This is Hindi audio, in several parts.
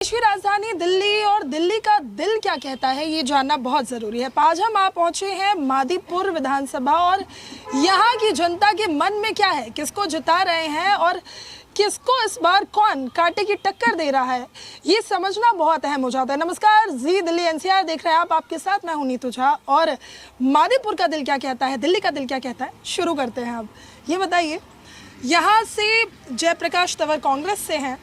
देश की राजधानी दिल्ली और दिल्ली का दिल क्या कहता है ये जानना बहुत जरूरी है। आज हम आप पहुंचे हैं मादीपुर विधानसभा और यहाँ की जनता के मन में क्या है, किसको जिता रहे हैं और किसको इस बार कौन कांटे की टक्कर दे रहा है, ये समझना बहुत अहम हो जाता है। नमस्कार, जी दिल्ली एनसीआर देख रहे हैं आप, आपके साथ मैं हूं नीतू झा और मादीपुर का दिल क्या कहता है, दिल्ली का दिल क्या कहता है, शुरू करते हैं। अब ये बताइए, यहाँ से जयप्रकाश तंवर कांग्रेस से हैं,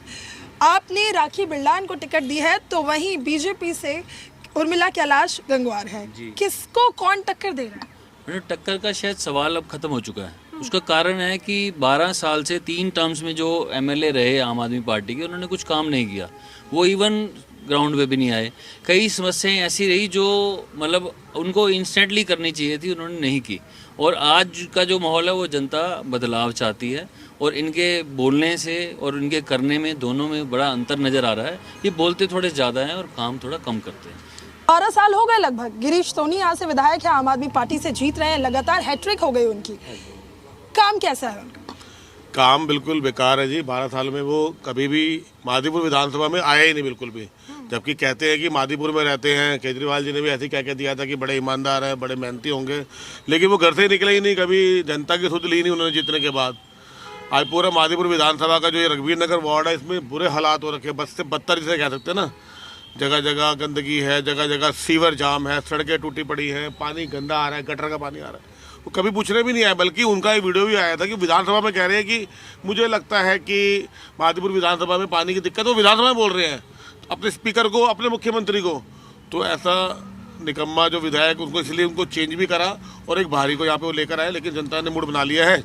आपने राखी बिरलान को टिकट दी है, तो वहीं बीजेपी से उर्मिला कैलाश गंगवार है, किसको कौन टक्कर दे रहा है? टक्कर का शायद सवाल अब खत्म हो चुका है। उसका कारण है कि 12 साल से 3 टर्म्स में जो एमएलए रहे आम आदमी पार्टी के, उन्होंने कुछ काम नहीं किया, वो इवन ग्राउंड पे भी नहीं आए। कई समस्याएं ऐसी रही जो मतलब उनको इंस्टेंटली करनी चाहिए थी, उन्होंने नहीं की। और आज का जो माहौल है वो जनता बदलाव चाहती है और इनके बोलने से और इनके करने में दोनों में बड़ा अंतर नज़र आ रहा है। ये बोलते थोड़े ज़्यादा हैं और काम थोड़ा कम करते हैं। 12 साल हो गए लगभग, गिरीश सोनी यहाँ से विधायक है, आम आदमी पार्टी से जीत रहे हैं, लगातार हैट्रिक हो गई उनकी। काम कैसा है उनका? काम बिल्कुल बेकार है जी। 12 साल में वो कभी भी मादीपुर विधानसभा में आया ही नहीं बिल्कुल भी। जबकि कहते हैं कि मादीपुर में रहते हैं, केजरीवाल जी ने भी ऐसे कह दिया था कि बड़े ईमानदार हैं, बड़े मेहनती होंगे, लेकिन वो घर से निकले ही नहीं, कभी जनता की सुध ली नहीं उन्होंने जीतने के बाद। आज पूरा मादीपुर विधानसभा का जो ये रघुवीर नगर वार्ड है, इसमें बुरे हालात हो रखे, बस से बदतर जिसे कह सकते हैं ना। जगह जगह गंदगी है, जगह जगह सीवर जाम है, सड़कें टूटी पड़ी हैं, पानी गंदा आ रहा है, गटर का पानी आ रहा है। वो कभी पूछने भी नहीं आया, बल्कि उनका एक वीडियो भी आया था कि विधानसभा में कह रहे हैं कि मुझे लगता है कि मादीपुर विधानसभा में पानी की दिक्कत, वो विधानसभा में बोल रहे हैं अपने स्पीकर को, अपने मुख्यमंत्री को। तो ऐसा निकम्मा जो विधायक, उनको इसलिए उनको चेंज भी करा और एक भारी को यहाँ पे वो लेकर आए, लेकिन जनता ने मूड बना लिया है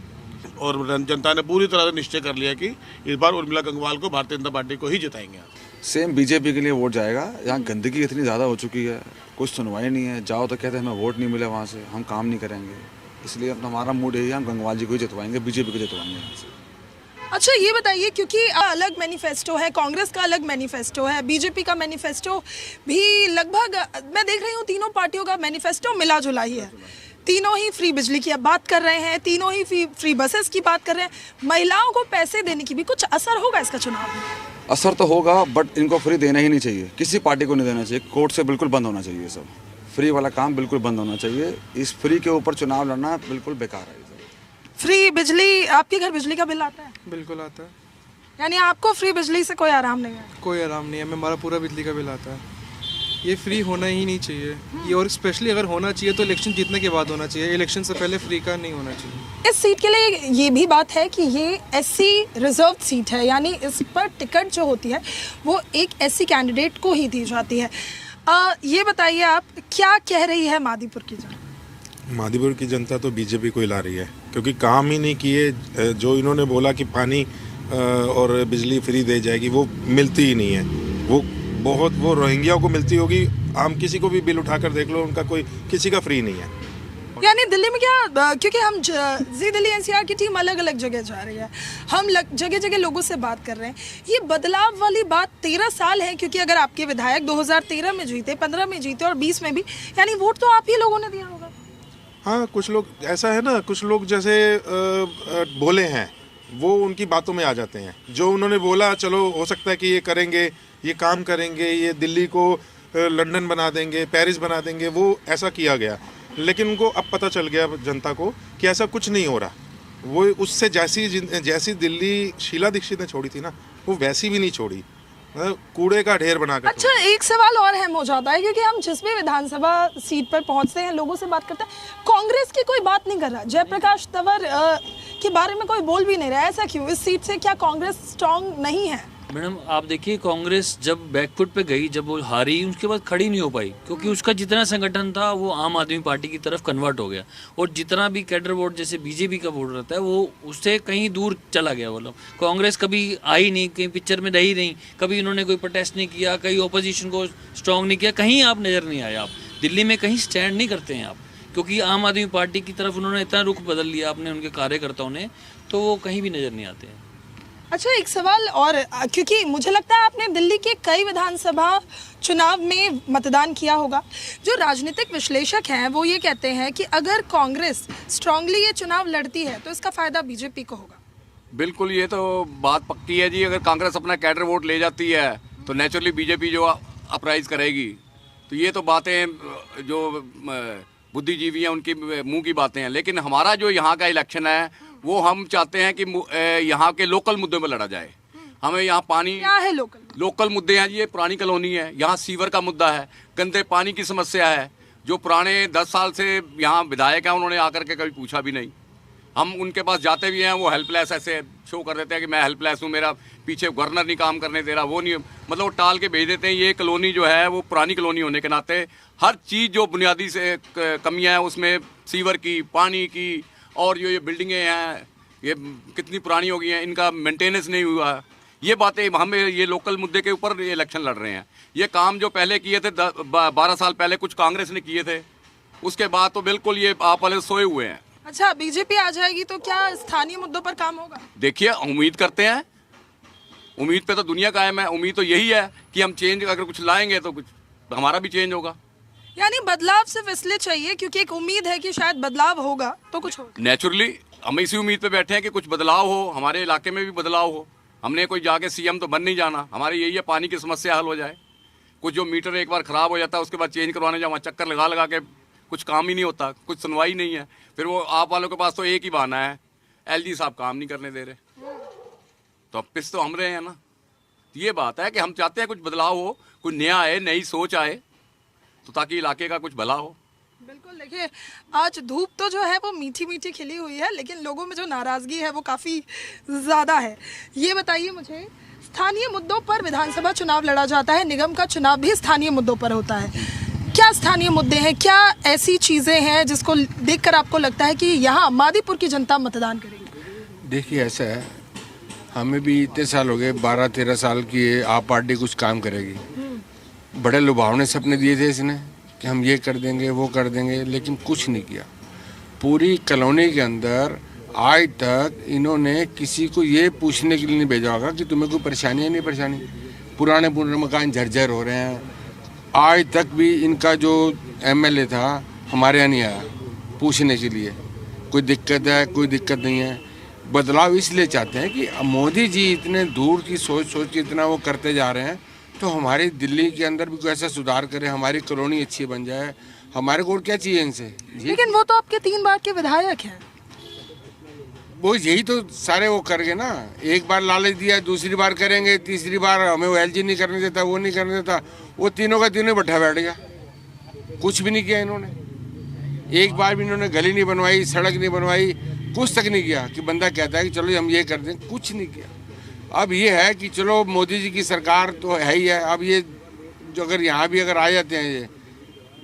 और जनता ने पूरी तरह से निश्चय कर लिया कि इस बार उर्मिला गंगवार को भारतीय जनता पार्टी को ही जिताएंगे। सेम बीजेपी के लिए वोट जाएगा। यहाँ गंदगी इतनी ज़्यादा हो चुकी है, कुछ सुनवाई नहीं है, जाओ तो कहते हैं हमें वोट नहीं मिला, वहाँ से हम काम नहीं करेंगे। इसलिए अपना हमारा मूड है, हम गंगवार जी को ही जितवाएंगे, बीजेपी को जितवाएंगे यहाँ से। अच्छा ये बताइए, क्योंकि अलग मैनिफेस्टो है, कांग्रेस का अलग मैनिफेस्टो है, बीजेपी का मैनिफेस्टो भी लगभग मैं देख रही हूँ तीनों पार्टियों का मैनिफेस्टो मिला जुला ही है। तीनों ही फ्री बिजली की अब बात कर रहे हैं, तीनों ही फ्री बसेस की बात कर रहे हैं, महिलाओं को पैसे देने की भी। कुछ असर होगा इसका चुनाव में? असर तो होगा, बट इनको फ्री देना ही नहीं चाहिए, किसी पार्टी को नहीं देना चाहिए। कोर्ट से बिल्कुल बंद होना चाहिए, सब फ्री वाला काम बिल्कुल बंद होना चाहिए। इस फ्री के ऊपर चुनाव लड़ना बिल्कुल बेकार है। फ्री बिजली, आपके घर बिजली का बिल आता है? बिल्कुल आता है। यानी आपको फ्री बिजली से कोई आराम नहीं है? कोई आराम नहीं है, हमारा पूरा बिजली का बिल आता है। ये फ्री होना ही नहीं चाहिए ये, और स्पेशली अगर होना चाहिए तो इलेक्शन जीतने के बाद होना चाहिए, इलेक्शन से पहले फ्री का नहीं होना चाहिए। इस सीट के लिए ये भी बात है कि ये एससी रिजर्व सीट है, यानी इस पर टिकट जो होती है वो एक एससी कैंडिडेट को ही दी जाती है। ये बताइए, आप क्या कह रही है मादीपुर की जनता? मादीपुर की जनता तो बीजेपी को हिला रही है, क्योंकि काम ही नहीं किए। जो इन्होंने बोला कि पानी और बिजली फ्री दे जाएगी, वो मिलती ही नहीं है। वो रोहिंग्या को मिलती होगी, आम किसी को भी बिल उठाकर देख लो, उनका कोई किसी का फ्री नहीं है। यानी दिल्ली में क्या, क्योंकि हम जी दिल्ली एनसीआर की टीम अलग अलग जगह जा रही है, हम जगह जगह लोगों से बात कर रहे हैं, ये बदलाव वाली बात 13 साल है, क्योंकि अगर आपके विधायक 2013 में जीते, 15 में जीते और 20 में भी, यानी वोट तो आप ही लोगों ने दिया होगा। हाँ, कुछ लोग ऐसा है ना, कुछ लोग जैसे बोले हैं वो उनकी बातों में आ जाते हैं। जो उन्होंने बोला, चलो हो सकता है कि ये करेंगे, ये काम करेंगे, ये दिल्ली को लंदन बना देंगे, पेरिस बना देंगे, वो ऐसा किया गया। लेकिन उनको अब पता चल गया जनता को कि ऐसा कुछ नहीं हो रहा। वो उससे जैसी दिल्ली शीला दीक्षित ने छोड़ी थी ना, वो वैसी भी नहीं छोड़ी, कूड़े का ढेर बनाकर। अच्छा, एक सवाल और अहम हो जाता है, क्योंकि हम जिस भी विधानसभा सीट पर पहुंचते हैं, लोगों से बात करते हैं, कांग्रेस की कोई बात नहीं कर रहा, जयप्रकाश तंवर के बारे में कोई बोल भी नहीं रहा। ऐसा क्यों? इस सीट से क्या कांग्रेस स्ट्रांग नहीं है? मैडम आप देखिए, कांग्रेस जब बैकफुट पे गई, जब वो हारी, उसके बाद खड़ी नहीं हो पाई, क्योंकि उसका जितना संगठन था वो आम आदमी पार्टी की तरफ कन्वर्ट हो गया, और जितना भी कैडर वोट जैसे बीजेपी का वोट रहता है वो उससे कहीं दूर चला गया। मतलब कांग्रेस कभी आई नहीं, कहीं पिक्चर में रही नहीं, कभी इन्होंने कोई प्रोटेस्ट नहीं किया, कहीं ओपोजिशन को स्ट्रॉन्ग नहीं किया, कहीं आप नज़र नहीं आए। आप दिल्ली में कहीं स्टैंड नहीं करते हैं आप, क्योंकि आम आदमी पार्टी की तरफ उन्होंने इतना रुख बदल लिया अपने, उनके कार्यकर्ताओं ने, तो वो कहीं भी नज़र नहीं आते हैं। अच्छा, एक सवाल और, क्योंकि मुझे लगता है आपने दिल्ली के कई विधानसभा चुनाव में मतदान किया होगा, जो राजनीतिक विश्लेषक हैं वो ये कहते हैं कि अगर कांग्रेस स्ट्रांगली ये चुनाव लड़ती है तो इसका फायदा बीजेपी को होगा। बिल्कुल, ये तो बात पक्की है जी। अगर कांग्रेस अपना कैडर वोट ले जाती है तो नेचुरली बीजेपी जो अपराइज करेगी। तो ये तो बातें जो बुद्धिजीवी हैं उनकी मुंह की बातें हैं, लेकिन हमारा जो यहाँ का इलेक्शन है वो हम चाहते हैं कि यहाँ के लोकल मुद्दों पर लड़ा जाए। हमें यहाँ पानी, क्या है लोकल मुद्दे हैं। ये पुरानी कॉलोनी है, यहाँ सीवर का मुद्दा है, गंदे पानी की समस्या है। जो पुराने 10 साल से यहाँ विधायक हैं उन्होंने आकर के कभी पूछा भी नहीं। हम उनके पास जाते भी हैं, वो हेल्पलेस ऐसे शो कर देते हैं कि मैं हेल्पलेस हूँ, मेरा पीछे गवर्नर नहीं काम करने दे रहा, वो नहीं, मतलब वो टाल के भेज देते हैं। ये कॉलोनी जो है वो पुरानी कॉलोनी होने के नाते हर चीज़ जो बुनियादी से कमियाँ हैं उसमें, सीवर की, पानी की, और ये बिल्डिंगें हैं ये कितनी पुरानी हो गई हैं, इनका मेंटेनेंस नहीं हुआ। ये बातें हम ये लोकल मुद्दे के ऊपर ये इलेक्शन लड़ रहे हैं। ये काम जो पहले किए थे 12 साल पहले कुछ कांग्रेस ने किए थे, उसके बाद तो बिल्कुल ये आप वाले सोए हुए हैं। अच्छा, बीजेपी आ जाएगी तो क्या स्थानीय मुद्दों पर काम होगा? देखिए, उम्मीद करते हैं, उम्मीद पे तो दुनिया कायम है। उम्मीद तो यही है कि हम चेंज अगर कुछ लाएंगे तो कुछ हमारा भी चेंज होगा। यानी बदलाव सिर्फ इसलिए चाहिए क्योंकि एक उम्मीद है कि शायद बदलाव होगा तो कुछ होगा। नेचुरली हम इसी उम्मीद पे बैठे हैं कि कुछ बदलाव हो, हमारे इलाके में भी बदलाव हो। हमने कोई जाके सीएम तो बन नहीं जाना, हमारी यही है पानी की समस्या हल हो जाए। कुछ जो मीटर एक बार ख़राब हो जाता है उसके बाद चेंज करवाने जाओ, वहाँ चक्कर लगा लगा के कुछ काम ही नहीं होता, कुछ सुनवाई नहीं है। फिर वो आप वालों के पास तो एक ही बहाना है, एलजी साहब काम नहीं करने दे रहे, तो अब पिस तो हम रहे हैं ना। ये बात है कि हम चाहते हैं कुछ बदलाव हो, कुछ नया आए, नई सोच आए, तो ताकि इलाके का कुछ भला हो। बिल्कुल, देखिए आज धूप तो जो है वो मीठी मीठी खिली हुई है, लेकिन लोगों में जो नाराजगी है वो काफ़ी ज़्यादा है। ये बताइए मुझे, स्थानीय मुद्दों पर विधानसभा चुनाव लड़ा जाता है, निगम का चुनाव भी स्थानीय मुद्दों पर होता है। क्या स्थानीय मुद्दे हैं, क्या ऐसी चीज़ें हैं जिसको देखकर आपको लगता है कि यहाँ मादीपुर की जनता मतदान करेगी? देखिए, ऐसा है, हमें भी इतने साल हो गए, 12-13 साल की आप पार्टी कुछ काम करेगी। बड़े लुभावने सपने दिए थे इसने कि हम ये कर देंगे, वो कर देंगे, लेकिन कुछ नहीं किया। पूरी कॉलोनी के अंदर आज तक इन्होंने किसी को ये पूछने के लिए नहीं भेजा होगा कि तुम्हें कोई परेशानी है, नहीं परेशानी। पुराने मकान झरझर हो रहे हैं। आज तक भी इनका जो एमएलए था हमारे यहाँ नहीं आया पूछने के लिए कोई दिक्कत है, कोई दिक्कत नहीं है। बदलाव इसलिए चाहते हैं कि मोदी जी इतने दूर की सोच के इतना वो करते जा रहे हैं, तो हमारी दिल्ली के अंदर भी कोई ऐसा सुधार करे, हमारी कॉलोनी अच्छी बन जाए। हमारे को क्या चाहिए इनसे? लेकिन वो तो आपके 3 बार के विधायक हैं। वो यही तो सारे वो कर गए ना। एक बार लालच दिया, दूसरी बार करेंगे, तीसरी बार हमें वो एलजी नहीं करने देता, वो नहीं करने देता। वो तीनों का तीनों बैठा बैठ गया, कुछ भी नहीं किया इन्होंने। एक बार भी इन्होंने गली नहीं बनवाई, सड़क नहीं बनवाई, कुछ तक नहीं किया कि बंदा कहता है कि चलो हम ये कर दें, कुछ नहीं किया। अब ये है कि चलो मोदी जी की सरकार तो है ही है। अब ये जो अगर यहाँ भी अगर आ जाते हैं, ये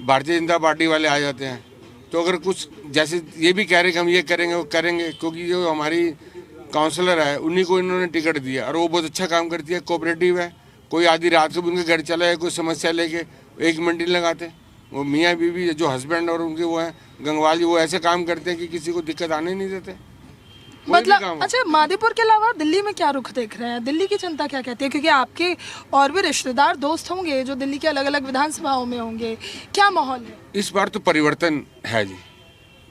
भारतीय जनता पार्टी वाले आ जाते हैं, तो अगर कुछ जैसे ये भी कह रहे कि हम ये करेंगे, वो करेंगे, क्योंकि जो हमारी काउंसलर है उन्हीं को इन्होंने टिकट दिया और वो बहुत अच्छा काम करती है, कोऑपरेटिव है। कोई आधी रात को भी उनके घर चला है, कोई समस्या लेके 1 मिनट नहीं लगाते। वो मियाँ बीवी जो हस्बैंड और उनके वो हैं गंगवाल जी, वो ऐसे काम करते हैं कि किसी को दिक्कत आने नहीं देते। मतलब अच्छा, मादीपुर के अलावा दिल्ली में क्या रुख देख रहे हैं? दिल्ली की जनता क्या कहती है? क्योंकि आपके और भी रिश्तेदार दोस्त होंगे जो दिल्ली के अलग अलग विधानसभाओं में होंगे, क्या माहौल है? इस बार तो परिवर्तन है जी।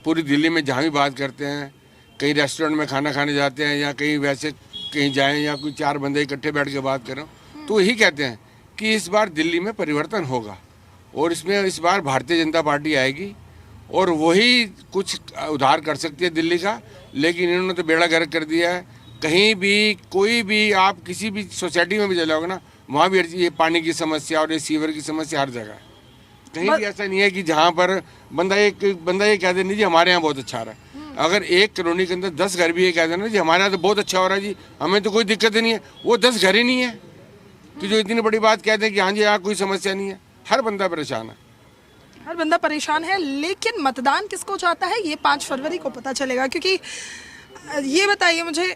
पूरी दिल्ली में जहाँ भी बात करते हैं, कहीं रेस्टोरेंट में खाना खाने जाते हैं या कहीं वैसे कहीं जाएं या कोई 4 बंदे इकट्ठे बैठ के बात करें, तो यही कहते हैं कि इस बार दिल्ली में परिवर्तन होगा और इसमें इस बार भारतीय जनता पार्टी आएगी और वही कुछ उद्धार कर सकती है दिल्ली का। लेकिन इन्होंने तो बेड़ा गर्क कर दिया है। कहीं भी कोई भी आप किसी भी सोसाइटी में भी चले जाओगे ना, वहाँ भी ये पानी की समस्या और ये सीवर की समस्या हर जगह है। कहीं भी ऐसा नहीं है कि जहाँ पर बंदा ये कह दे नहीं जी हमारे यहाँ बहुत अच्छा हो रहा है। अगर एक कॉलोनी के अंदर 10 घर भी ये कह देना जी हमारे यहाँ तो बहुत अच्छा हो रहा है जी, हमें तो कोई दिक्कत ही नहीं है, वो 10 घर ही नहीं है कि जो इतनी बड़ी बात कहते हैं कि हाँ जी यहाँ कोई समस्या नहीं है। हर बंदा परेशान है, हर बंदा परेशान है। लेकिन मतदान किसको चाहता है ये 5 फरवरी को पता चलेगा। क्योंकि ये बताइए मुझे,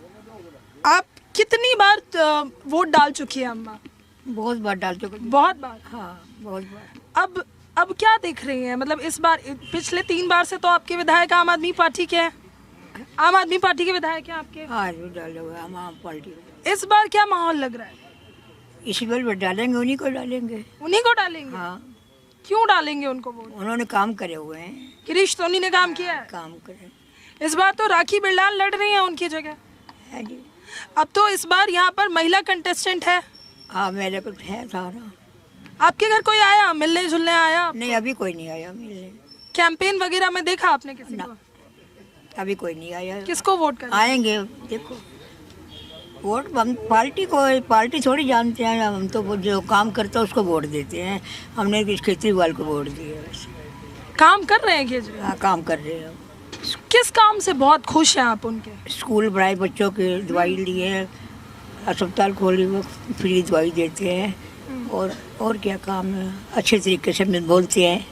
आप कितनी बार वोट डाल चुकी है अम्मा? बहुत बार डाल चुकी। बहुत बार? हाँ, बहुत बार। अब क्या देख रही हैं? मतलब इस बार, पिछले 3 बार से तो आपके विधायक आम आदमी पार्टी के हैं, आम आदमी पार्टी के विधायक हैं आपके। हाँ, डाले हुए आम पार्टी। इस बार क्या माहौल लग रहा है? इसी बार डालेंगे, उन्हीं को डालेंगे। उन्हीं को डालेंगे? हाँ। क्यों डालेंगे उनको वोट? उन्होंने काम करे हुए हैं। गिरीश सोनी ने काम किया है? काम करे। इस बार तो राखी बिरलाल लड़ रही हैं उनकी जगह। है जी। अब तो इस बार यहाँ पर महिला कंटेस्टेंट है हाँ मेरे को है सारा। आपके घर कोई आया मिलने जुलने आया? नहीं अभी कोई नहीं आया मिलने। कैंपेन वगैरह में देखा आपने किसी को? अभी कोई नहीं आया। किसको वोट कर? आएंगे देखो। वोट हम पार्टी थोड़ी जानते हैं, हम तो वो जो काम करता है उसको वोट देते हैं। हमने केजरीवाल को वोट दिया। काम कर रहे हैं केजरीवाल? हाँ काम कर रहे हैं। किस काम से बहुत खुश हैं आप उनके? स्कूल बढ़ाए, बच्चों के दवाई लिए, अस्पताल खोली, वो फ्री दवाई देते हैं। और क्या काम है, अच्छे तरीके से बोलते हैं।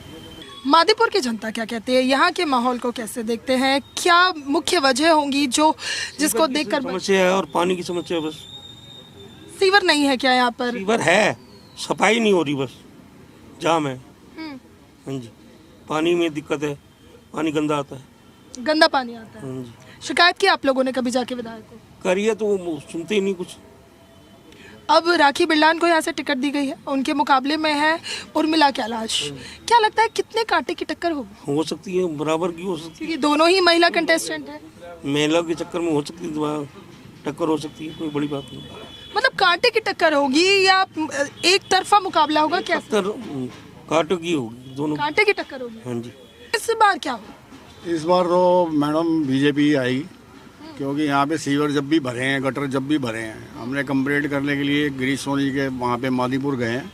मादीपुर की जनता क्या कहती है? यहाँ के माहौल को कैसे देखते हैं? क्या मुख्य वजह होंगी जिसको देखकर? समस्या है और पानी की समस्या। बस सीवर नहीं है क्या यहाँ पर? सीवर है, सफाई नहीं हो रही, बस जाम है। हाँ जी, पानी में दिक्कत है, पानी गंदा आता है। गंदा पानी आता है। हाँ जी। शिकायत की आप लोगों ने कभी जाके विधायक को? करिए तो वो सुनते ही नहीं कुछ। अब राखी बिरलान को यहाँ से टिकट दी गई है, उनके मुकाबले में है उर्मिला कैलाश। क्या लगता है कितने कांटे की टक्कर होगी? हो सकती है, बराबर की हो सकती क्योंकि दोनों ही महिला कंटेस्टेंट है। महिला के चक्कर में हो सकती है, टक्कर हो सकती है, कोई बड़ी बात नहीं। मतलब कांटे की टक्कर होगी या एक तरफा मुकाबला होगा? क्या कांटे की होगी, दोनों कांटे की टक्कर होगी। हाँ जी। इस बार क्या होगा? इस बार तो मैडम बीजेपी आएगी, क्योंकि यहाँ पे सीवर जब भी भरे हैं, गटर जब भी भरे हैं, हमने कंप्लेंट करने के लिए गिरीश सोनी के वहाँ पे मादीपुर गए हैं,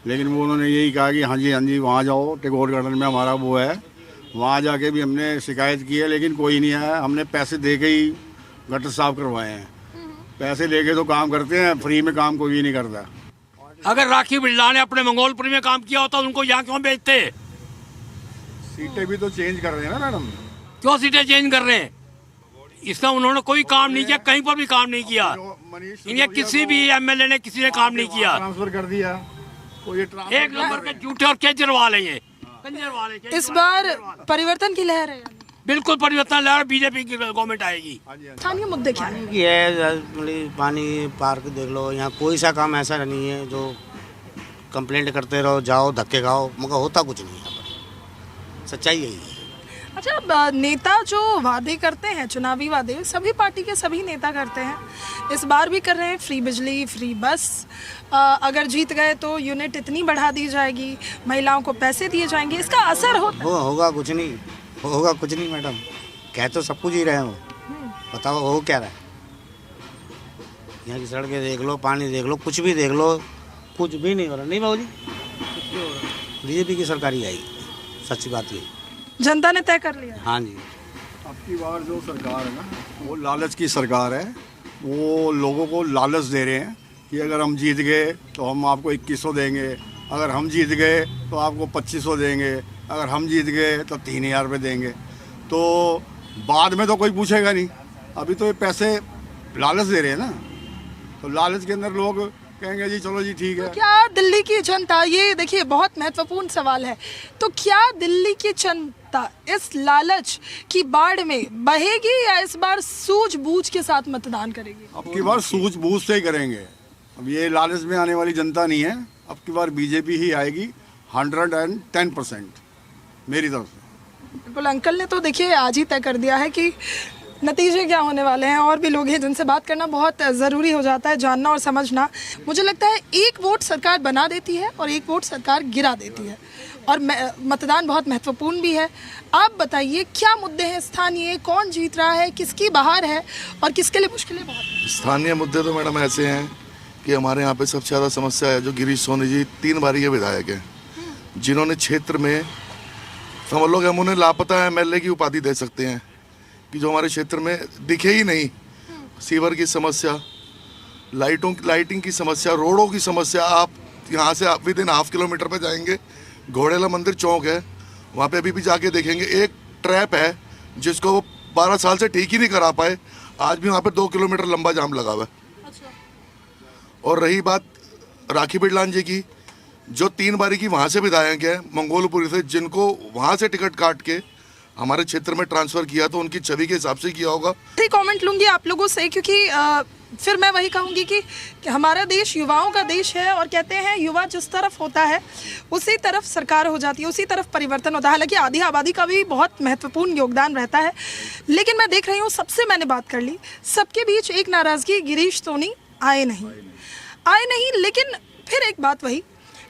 लेकिन वो उन्होंने यही कहा कि हाँ जी वहाँ जाओ, टेगोर गार्डन में हमारा वो है, वहाँ जाके भी हमने शिकायत की है, लेकिन कोई नहीं आया। हमने पैसे दे के ही गटर साफ करवाए हैं। पैसे लेके तो काम करते हैं, फ्री में काम कोई नहीं करता। अगर राखी बिरला ने अपने मंगोलपुरी में काम किया होता उनको यहाँ क्यों भेजते? सीटें भी तो चेंज कर रहे हैं ना मैडम। क्यों सीटें चेंज कर रहे हैं? इसमें उन्होंने कोई काम नहीं किया, कहीं पर भी काम नहीं किया। इनके किसी भी एमएलए ने किसी ने काम नहीं किया। ट्रांसफर कर दिया, एक नंबर के झूठे और केजरीवाल है ये। इस बार परिवर्तन की लहर है? बिल्कुल परिवर्तन लहर, बीजेपी की गवर्नमेंट आएगी। स्थानीय मुद्दे क्या है? पानी, पार्क देख लो, यहाँ कोई सा काम ऐसा नहीं है जो कंप्लेंट करते रहो, जाओ धक्के खाओ, मगर होता कुछ नहीं है। सच्चाई यही है। अच्छा, नेता जो वादे करते हैं, चुनावी वादे सभी पार्टी के सभी नेता करते हैं, इस बार भी कर रहे हैं। फ्री बिजली, फ्री बस, अगर जीत गए तो यूनिट इतनी बढ़ा दी जाएगी, महिलाओं को पैसे दिए जाएंगे, इसका असर होगा कुछ नहीं, होगा कुछ नहीं मैडम। कह तो सब कुछ ही रहे हो, बताओ हो क्या रहा है? यहाँ की सड़कें देख लो, पानी देख लो, कुछ भी देख लो, कुछ भी नहीं हो रहा। नहीं बाबूजी, बीजेपी की सरकार ही आएगी, सच्ची बात यही। जनता ने तय कर लिया। हाँ जी। अब की बार जो सरकार है ना, वो लालच की सरकार है। वो लोगों को लालच दे रहे हैं कि अगर हम जीत गए तो हम आपको 2100 देंगे, अगर हम जीत गए तो आपको 2500 देंगे, अगर हम जीत गए तो 3000 रुपये देंगे। तो बाद में तो कोई पूछेगा नहीं, अभी तो ये पैसे लालच दे रहे हैं ना, तो लालच के अंदर लोग कहेंगे जी चलो जी ठीक है। तो क्या दिल्ली की जनता, ये देखिए बहुत महत्वपूर्ण सवाल है, तो क्या दिल्ली की जनता इस लालच की बाढ़ में बहेगी या इस बार सूझबूझ के साथ मतदान करेगी? अब की बार सूझबूझ से ही करेंगे। अब ये लालच में आने वाली जनता नहीं है। अब की बार बीजेपी ही आएगी 110% मेरी तरफ से। बिल्कुल, अंकल ने तो देखिए आज ही तय कर दिया है कि नतीजे क्या होने वाले हैं। और भी लोग हैं जिनसे बात करना बहुत ज़रूरी हो जाता है, जानना और समझना। मुझे लगता है एक वोट सरकार बना देती है और एक वोट सरकार गिरा देती है, और मतदान बहुत महत्वपूर्ण भी है। आप बताइए क्या मुद्दे हैं स्थानीय, कौन जीत रहा है, किसकी बहार है और किसके लिए मुश्किलें बहुत हैं? स्थानीय मुद्दे तो मैडम ऐसे हैं कि हमारे यहाँ पे सबसे ज़्यादा समस्या है जो गिरीश सोनी जी 3 बार ये विधायक हैं, जिन्होंने क्षेत्र में समझ लो कि हम उन्हें लापता एमएलए की उपाधि दे सकते हैं, कि जो हमारे क्षेत्र में दिखे ही नहीं। सीवर की समस्या, लाइटिंग की समस्या, रोडों की समस्या। आप यहाँ से विदिन ½ किलोमीटर पे जाएंगे, घोड़ेला मंदिर चौक है, वहाँ पे अभी भी जाके देखेंगे एक ट्रैप है जिसको वो 12 साल से ठीक ही नहीं करा पाए। आज भी वहाँ पे 2 किलोमीटर लंबा जाम लगा हुआ है। अच्छा। और रही बात राखी बिरलान जी की, जो 3 बारी की वहाँ से विधायक है मंगोलपुरी से, जिनको वहाँ से टिकट काट के हमारे क्षेत्र में ट्रांसफर किया, तो उनकी छवि के हिसाब से किया होगा। कमेंट लूंगी आप लोगों से, क्योंकि फिर मैं वही कहूंगी कि हमारा देश युवाओं का देश है, और कहते हैं युवा जिस तरफ होता है उसी तरफ सरकार हो जाती है, उसी तरफ परिवर्तन होता है। हालांकि आधी आबादी का भी बहुत महत्वपूर्ण योगदान रहता है, लेकिन मैं देख रही हूँ सबसे मैंने बात कर ली, सबके बीच एक नाराजगी, गिरीश सोनी आए नहीं। आए नहीं। लेकिन फिर एक बात वही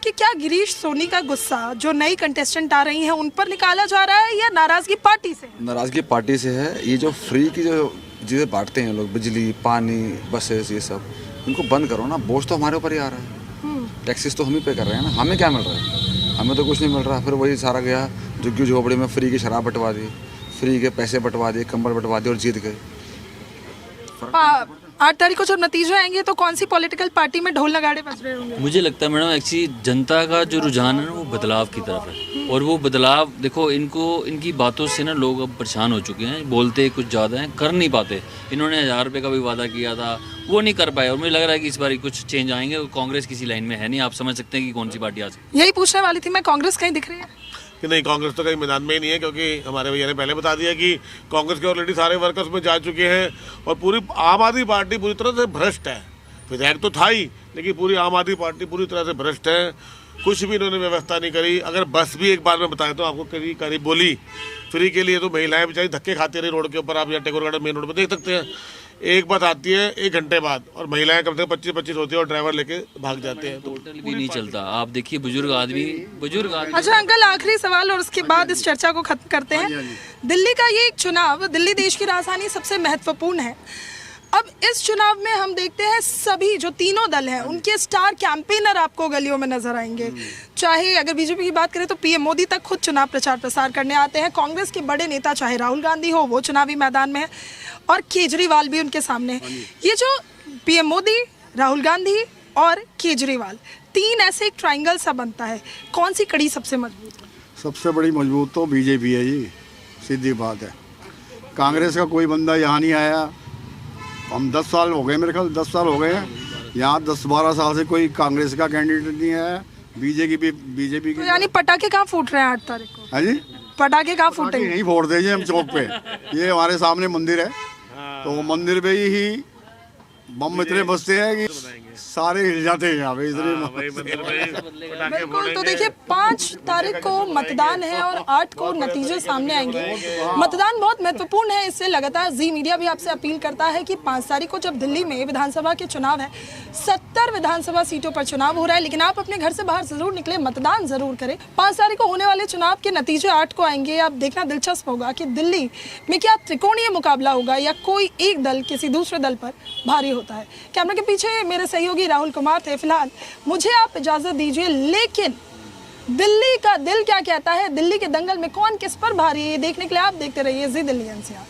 कि क्या गिरीश सोनी का गुस्सा जो नई कंटेस्टेंट आ रही हैं उन पर निकाला जा रहा है या नाराजगी पार्टी से? नाराजगी पार्टी से है। ये जो फ्री की जो चीज़ें बांटते हैं लोग, बिजली, पानी, बसेस, ये सब, इनको बंद करो ना। बोझ तो हमारे ऊपर ही आ रहा है, टैक्सेस तो हम ही पे कर रहे हैं ना। हमें क्या मिल रहा है? हमें तो कुछ नहीं मिल रहा। फिर वही सारा गया झुग्गी झोपड़ी में फ्री की शराब बंटवा दी, फ्री के पैसे बंटवा दिए, कंबल बंटवा दिए और जीत गए। 8 तारीख को जब नतीजे आएंगे तो कौन सी पॉलिटिकल पार्टी में ढोल नगाड़े बज रहे होंगे? मुझे लगता है मैडम एक्चुअली जनता का जो रुझान है ना वो बदलाव की तरफ है, और वो बदलाव देखो, इनकी बातों से ना लोग अब परेशान हो चुके हैं। बोलते कुछ ज़्यादा हैं, कर नहीं पाते। इन्होंने 1000 रुपये का भी वादा किया था, वो नहीं कर पाए, और मुझे लग रहा है कि इस बार कुछ चेंज आएंगे। कांग्रेस किसी लाइन में है नहीं, आप समझ सकते हैं कि कौन सी पार्टी आ सकती है। यही पूछने वाली थी मैं, कांग्रेस कहीं दिख रही है कि नहीं? कांग्रेस तो कहीं मैदान में ही नहीं है, क्योंकि हमारे भैया ने पहले बता दिया कि कांग्रेस के ऑलरेडी सारे वर्कर्स में जा चुके हैं, और पूरी आम आदमी पार्टी पूरी तरह से भ्रष्ट है। विधायक तो था ही, लेकिन पूरी आम आदमी पार्टी पूरी तरह से भ्रष्ट है। कुछ भी इन्होंने व्यवस्था नहीं करी। अगर बस भी एक बार मैं बताया तो आपको करीब बोली फ्री के लिए, तो महिलाएं बेचारी धक्के खाती रही रोड के ऊपर। आप यहाँ टेगोर गार्डन मेन रोड पर देख सकते हैं, एक बस आती है 1 घंटे बाद, और महिलाएं कम से कम 25-25 होती है और ड्राइवर लेके भाग जाते हैं। तो टोटल भी नहीं चलता। आप देखिए बुजुर्ग आदमी। अच्छा अंकल, आखिरी सवाल और उसके बाद इस चर्चा को खत्म करते हैं। दिल्ली का ये एक चुनाव, दिल्ली देश की राजधानी, सबसे महत्वपूर्ण है। अब इस चुनाव में हम देखते हैं सभी जो तीनों दल हैं उनके स्टार कैंपेनर आपको गलियों में नजर आएंगे। चाहे अगर बीजेपी की बात करें तो पीएम मोदी तक खुद चुनाव प्रचार प्रसार करने आते हैं। कांग्रेस के बड़े नेता चाहे राहुल गांधी हो, वो चुनावी मैदान में है, और केजरीवाल भी उनके सामने है। ये जो पीएम मोदी, राहुल गांधी और केजरीवाल, 3 ऐसे एक ट्रायंगल सा बनता है, कौन सी कड़ी सबसे मजबूत है? सबसे बड़ी मजबूत तो बीजेपी है जी, सीधी बात है। कांग्रेस का कोई बंदा यहाँ नहीं आया। हम 10 साल हो गए, मेरे ख्याल 10 साल हो गए हैं यहाँ, 10-12 साल से कोई कांग्रेस का कैंडिडेट नहीं आया। बीजेपी की यानी पटाखे कहाँ फूट रहे हैं 8 तारीख को? हाँ जी, पटाखे कहाँ फूटेंगे? नहीं फोड़ देंगे हम चौक पे। ये हमारे सामने मंदिर है, तो वो मंदिर पे ही बम इतने बजते हैं कि सारे हिल जाते हैं यहाँ पे। बिल्कुल। तो देखिए 5 तारीख को मतदान है और 8 को नतीजे सामने आएंगे। मतदान बहुत महत्वपूर्ण है, इससे लगातार जी मीडिया भी आपसे अपील करता है कि 5 तारीख को जब दिल्ली में विधानसभा के चुनाव है, 70 विधानसभा सीटों पर चुनाव हो रहा है, लेकिन आप अपने घर से बाहर जरूर निकले, मतदान जरूर करें। 5 तारीख को होने वाले चुनाव के नतीजे 8 को आएंगे। अब देखना दिलचस्प होगा कि दिल्ली में क्या त्रिकोणीय मुकाबला होगा या कोई एक दल किसी दूसरे दल पर भारी होता है। कैमरा के पीछे मेरे सहयोगी राहुल कुमार थे। फिलहाल मुझे आप इजाजत दीजिए, लेकिन दिल्ली का दिल क्या कहता है, दिल्ली के दंगल में कौन किस पर भारी है, ये देखने के लिए आप देखते रहिए जी दिल्ली NCR।